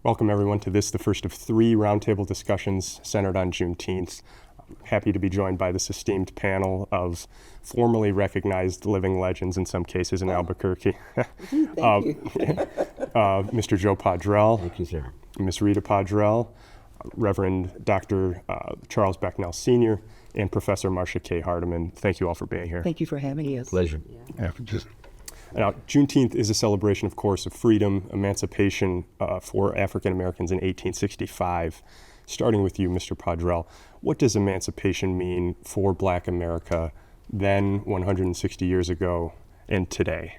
Welcome everyone to this, the first of three roundtable discussions centered on Juneteenth. I'm happy to be joined by this esteemed panel of formerly recognized living legends, in some cases in Albuquerque. Thank you. Mr. Joe Padrell. Thank you, sir. Ms. Rita Padrell, Reverend Dr. Charles Becknell Sr., and Professor Marcia K. Hardiman. Thank you all for being here. Thank you for having us. Pleasure. Now, Juneteenth is a celebration, of course, of freedom, emancipation for African Americans in 1865. Starting with you, Mr. Padrell, what does emancipation mean for Black America then, 160 years ago, and today?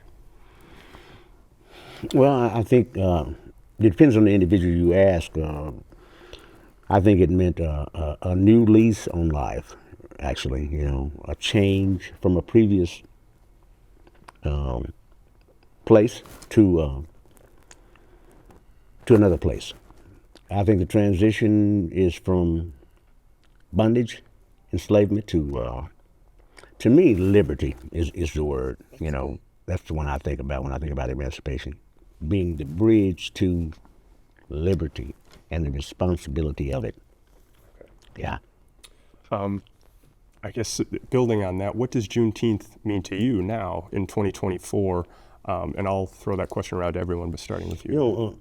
Well, I think it depends on the individual you ask. I think it meant a new lease on life, actually, a change from a previous place to another place. I think the transition is from bondage, enslavement to me, liberty is the word. That's the one I think about when I think about emancipation, being the bridge to liberty and the responsibility of it. Yeah. I guess building on that, what does Juneteenth mean to you now in 2024? And I'll throw that question around to everyone, but starting with you.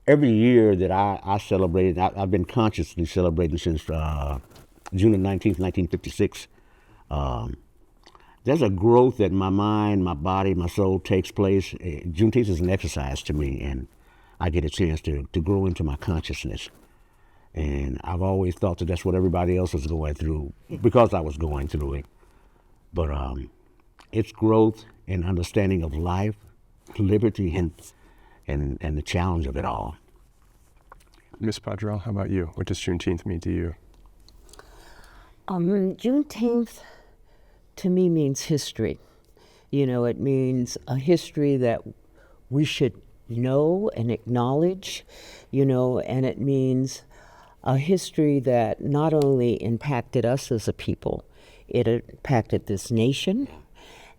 Every year that I celebrated, I've been consciously celebrating since June the 19th, 1956. There's a growth that my mind, my body, my soul takes place. Juneteenth is an exercise to me, and I get a chance to grow into my consciousness. And I've always thought that that's what everybody else is going through because I was going through it. But it's growth and understanding of life, liberty, and the challenge of it all. Ms. Padrell, how about you? What does Juneteenth mean to you? Juneteenth to me means history. It means a history that we should know and acknowledge, and it means a history that not only impacted us as a people, it impacted this nation,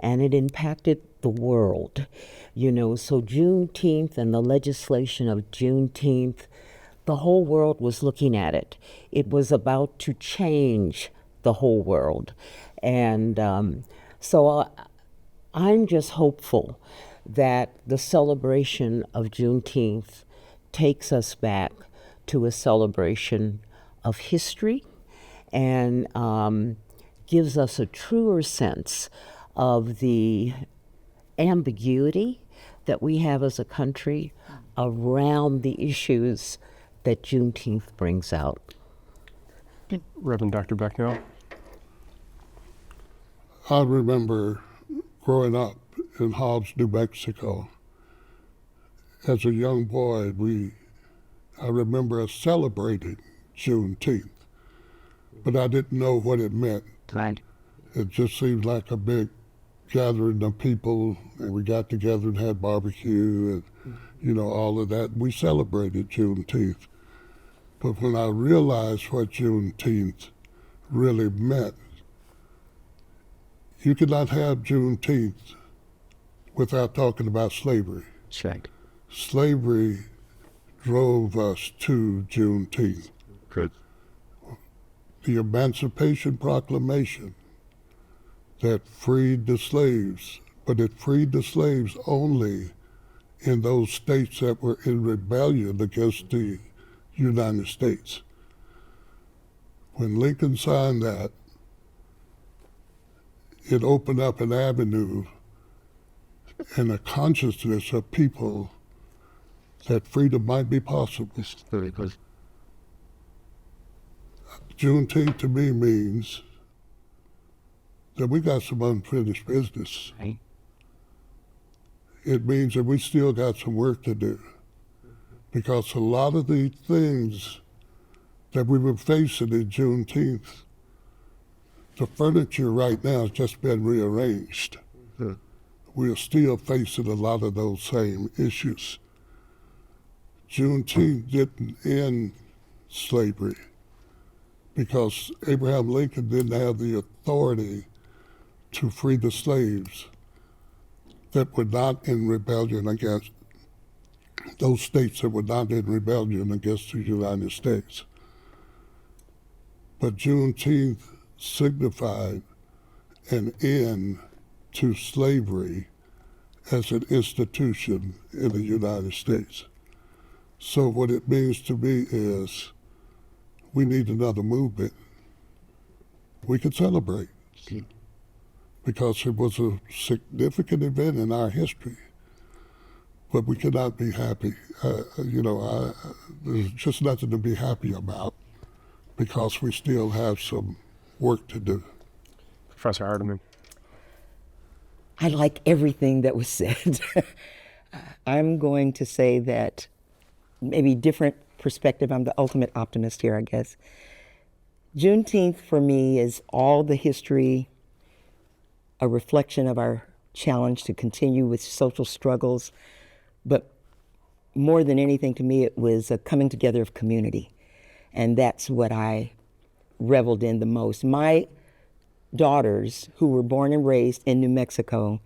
and it impacted the world. So Juneteenth and the legislation of Juneteenth, the whole world was looking at it. It was about to change the whole world. And so I'm just hopeful that the celebration of Juneteenth takes us back to a celebration of history and gives us a truer sense of the ambiguity that we have as a country around the issues that Juneteenth brings out. Reverend Dr. Becknell? I remember growing up in Hobbs, New Mexico. As a young boy, I remember us celebrating Juneteenth, but I didn't know what it meant. Right. It just seemed like a big gathering of people, and we got together and had barbecue and, all of that. We celebrated Juneteenth. But when I realized what Juneteenth really meant, you could not have Juneteenth without talking about slavery. That's right. Slavery drove us to Juneteenth. Good. The Emancipation Proclamation that freed the slaves, but it freed the slaves only in those states that were in rebellion against the United States. When Lincoln signed that, it opened up an avenue and a consciousness of people that freedom might be possible. It's very good. Juneteenth to me means that we got some unfinished business. Right. It means that we still got some work to do, because a lot of the things that we were facing in Juneteenth, the furniture right now has just been rearranged. We are still facing a lot of those same issues. Juneteenth didn't end slavery because Abraham Lincoln didn't have the authority to free the slaves that were not in rebellion against those states that were not in rebellion against the United States. But Juneteenth signified an end to slavery as an institution in the United States. So what it means to me is we need another movement. We can celebrate because it was a significant event in our history, but we cannot be happy. There's just nothing to be happy about because we still have some work to do. Professor Hardiman. I like everything that was said. I'm going to say that maybe different perspective. I'm the ultimate optimist here, I guess. Juneteenth for me is all the history, a reflection of our challenge to continue with social struggles, but more than anything to me, it was a coming together of community. And that's what I reveled in the most. My daughters, who were born and raised in New Mexico,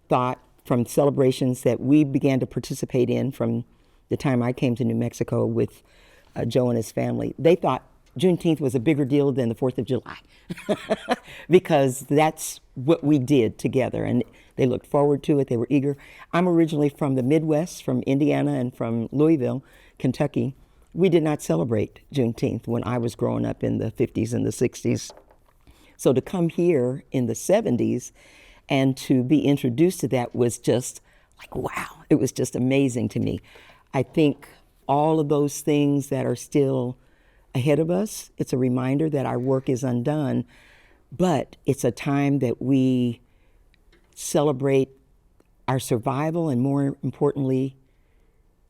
thought from celebrations that we began to participate in from the time I came to New Mexico with Joe and his family, they thought Juneteenth was a bigger deal than the 4th of July because that's what we did together, and they looked forward to it. They were eager. I'm originally from the Midwest, from Indiana and from Louisville, Kentucky. We did not celebrate Juneteenth when I was growing up in the 50s and the 60s. So to come here in the 70s and to be introduced to that was just like, wow, it was just amazing to me. I think all of those things that are still ahead of us, it's a reminder that our work is undone, but it's a time that we celebrate our survival and, more importantly,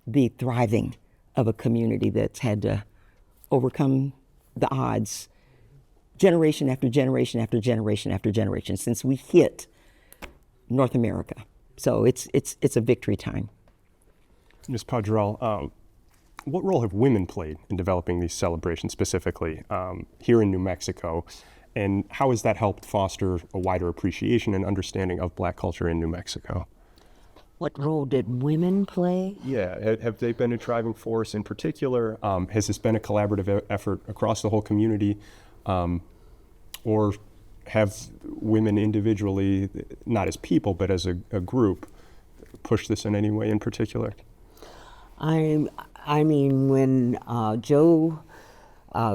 the thriving of a community that's had to overcome the odds generation after generation after generation after generation since we hit North America. So it's a victory time. Ms. Padrell, what role have women played in developing these celebrations specifically here in New Mexico? And how has that helped foster a wider appreciation and understanding of Black culture in New Mexico? What role did women play? Yeah, have they been a driving force in particular? Has this been a collaborative effort across the whole community? Or have women individually, not as people, but as a group, pushed this in any way in particular? I mean, when Joe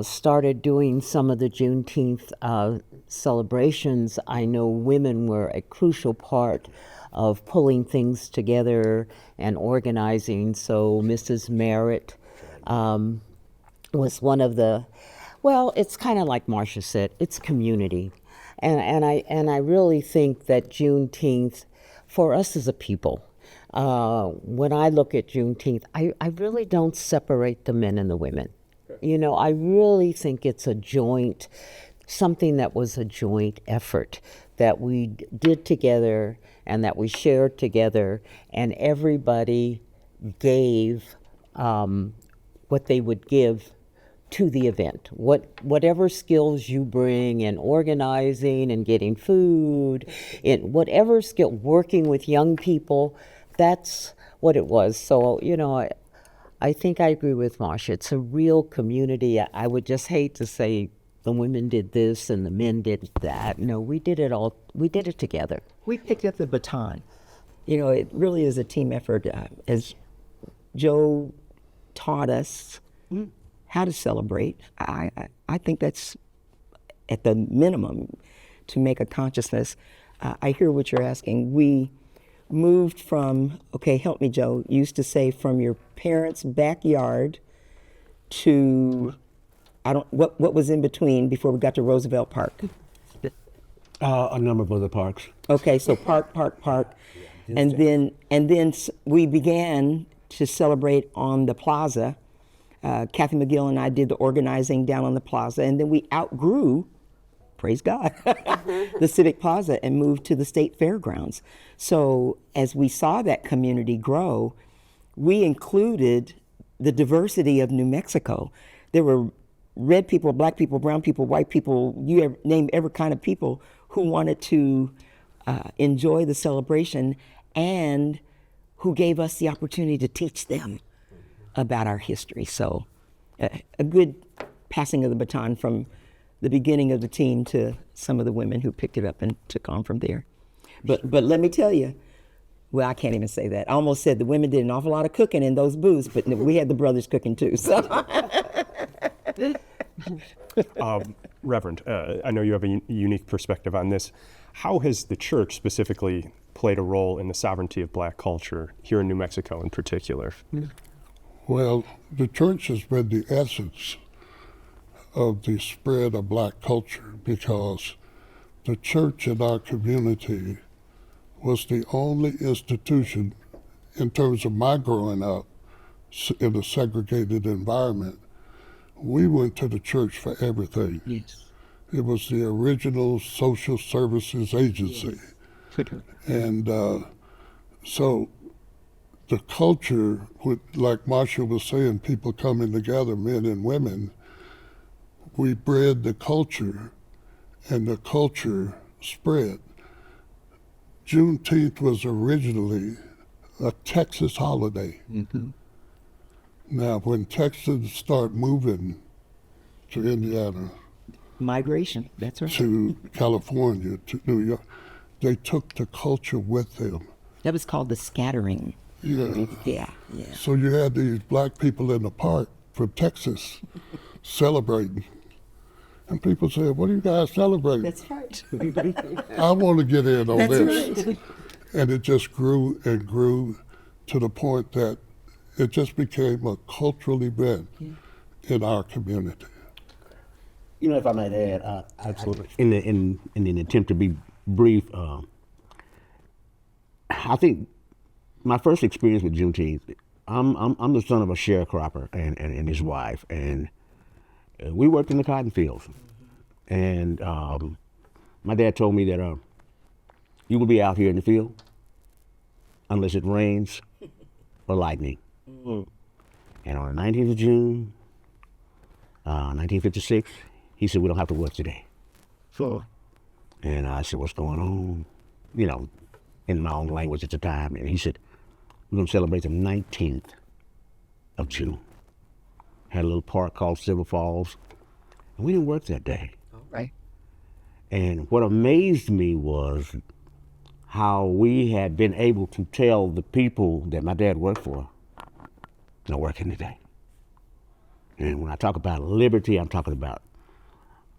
started doing some of the Juneteenth celebrations, I know women were a crucial part of pulling things together and organizing. So Mrs. Merritt was one of the, well, it's kind of like Marcia said, it's community. And I really think that Juneteenth, for us as a people, when I look at Juneteenth, I really don't separate the men and the women. You know, I really think it's a joint, something that was a joint effort that we did together and that we shared together, and everybody gave what they would give to the event. Whatever skills you bring in organizing and getting food, in whatever skill, working with young people, that's what it was. So, you know, I think I agree with Marcia. It's a real community. I would just hate to say the women did this and the men did that. No, we did it all. We did it together. We picked up the baton. You know, it really is a team effort. As Joe taught us how to celebrate, I think that's at the minimum to make a consciousness. I hear what you're asking. We moved from, okay, help me, Joe, used to say from your parents' backyard to, what was in between before we got to Roosevelt Park? A number of other parks. Okay, so park. And then we began to celebrate on the plaza. Kathy McGill and I did the organizing down on the plaza, and then we outgrew, praise God, the Civic Plaza and moved to the state fairgrounds. So as we saw that community grow, we included the diversity of New Mexico. There were red people, black people, brown people, white people, name every kind of people who wanted to enjoy the celebration and who gave us the opportunity to teach them about our history. So a good passing of the baton from the beginning of the team to some of the women who picked it up and took on from there. But let me tell you, well, I can't even say that. I almost said the women did an awful lot of cooking in those booths, but we had the brothers cooking too. So. Reverend, I know you have a unique perspective on this. How has the church specifically played a role in the sovereignty of black culture here in New Mexico in particular? Well, the church has been the essence of the spread of black culture because the church in our community was the only institution, in terms of my growing up in a segregated environment, we went to the church for everything. Yes. It was the original social services agency. Yes. And so the culture, like Marsha was saying, people coming together, men and women, we bred the culture, and the culture spread. Juneteenth was originally a Texas holiday. Mm-hmm. Now, when Texans start moving to Indiana, Migration, that's right. to California, to New York, they took the culture with them. That was called the scattering. Yeah. Yeah. So you had these black people in the park from Texas celebrating. And people said, "What are you guys celebrating?" That's right. I want to get in on That's this. right. And it just grew and grew to the point that it just became a cultural event in our community. You know, if I might add, Absolutely. in an attempt to be brief, I think my first experience with Juneteenth, I'm the son of a sharecropper and his wife, and we worked in the cotton fields. And my dad told me that you will be out here in the field unless it rains or lightning. And on the 19th of June, 1956, he said, "We don't have to work today." So. And I said, "What's going on?" You know, in my own language at the time. And he said, "We're going to celebrate the 19th of June." Had a little park called Silver Falls. And we didn't work that day. Right. And what amazed me was how we had been able to tell the people that my dad worked for, "No working today." And when I talk about liberty, I'm talking about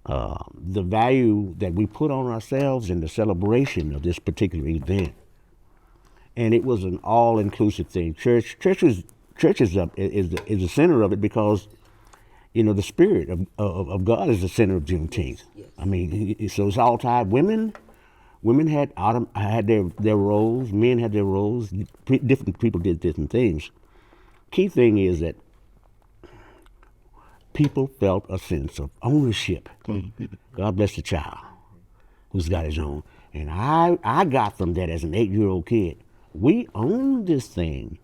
the value that we put on ourselves in the celebration of this particular event. And it was an all-inclusive thing. Church is the center of it because, you know, the spirit of God is the center of Juneteenth. Yes. I mean, so it's all tied. Women had their roles. Men had their roles. Different people did different things. Key thing is that people felt a sense of ownership. God bless the child who's got his own. And I got from that as an 8-year-old kid. We own this thing.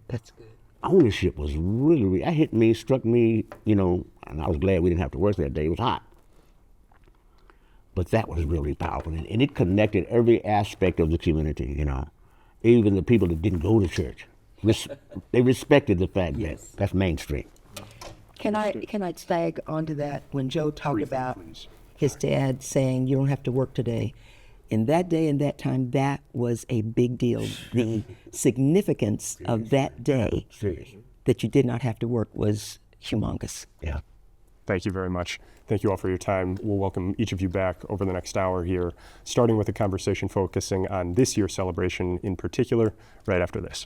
That's good. Ownership was really, that hit me, struck me, you know, and I was glad we didn't have to work that day. It was hot. But that was really powerful. And it connected every aspect of the community, you know, even the people that didn't go to church. They respected the fact that that's mainstream. Can I tag onto that when Joe talked about his dad saying you don't have to work today? In that day and that time, that was a big deal. The significance of that day that you did not have to work was humongous. Yeah. Thank you very much. Thank you all for your time. We'll welcome each of you back over the next hour here, starting with a conversation focusing on this year's celebration in particular, right after this.